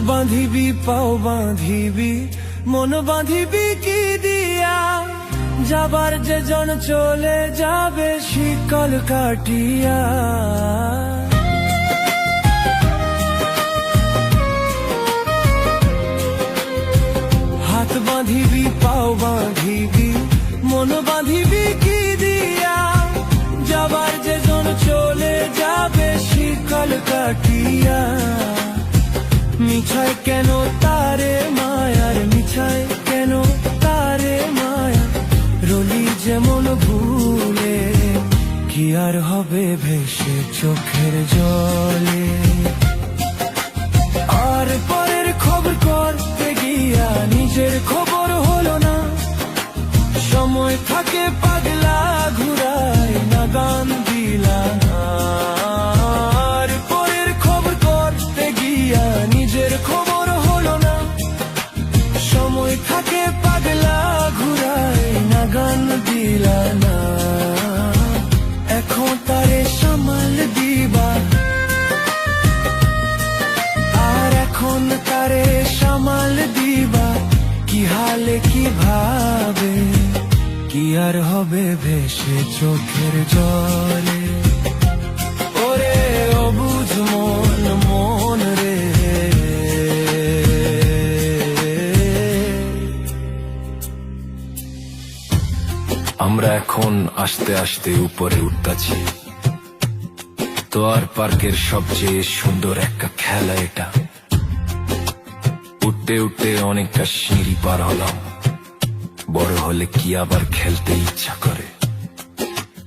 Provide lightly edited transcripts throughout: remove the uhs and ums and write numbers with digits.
বাঁধিবি পাও বাঁধিবি মন বাঁধিবি কি দিয়া, যাবার যে জন চলে যাবে শিকল কাটিয়া। হাত বাঁধিবি পাও বাঁধিবি মন বাঁধিবি কি দিয়া, যাবার যে জন চলে যাবে শিকল কাটিয়া। মিছায় কেন তারে মায়ার, মিছায় কেন তারে মায়া, রলি যেমন ভুলে কি আর হবে ভেসে চোখের জলে। আর পরের খবর করতে গিয়া নিজের খবর হলো না, সময় থাকে পাগলা ঘুরায় না গান দিলা না। আর পরের খবর করতে গিয়া নিজের খবর হলো না, সময় থাকে পাগলা ঘুরায় না গান দিলা না। এখন তারে সামাল দিবা, আর এখন তারে সামাল দিবা, কি হালে কি ভাবে কি আর হবে ভেসে চোখের জলে। ওরে অবুঝ মন মন রে, আমরা এখন আস্তে আস্তে উপরে উঠতাছি। তো আর পার্কের সবচেয়ে সুন্দর একটা খেলা এটা। উঠতে উঠতে অনেকটা সিঁড়ি পার হলাম, বড় হলে কি আবার খেলতে ইচ্ছা করে।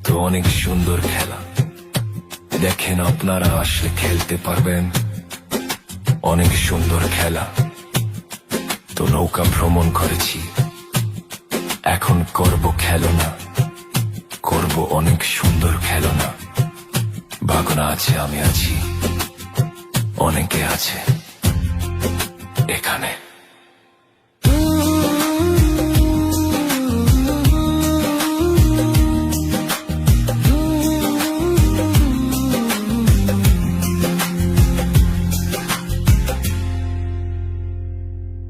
তো অনেক সুন্দর খেলা, দেখেন আপনারা আসলে খেলতে পারবেন, অনেক সুন্দর খেলা। তো নৌকা ভ্রমণ করেছি, এখন করব খেলনা, করব অনেক সুন্দর খেলনা। ভাগনা আছে, আমি আছি, অনেকে আছে এখানে।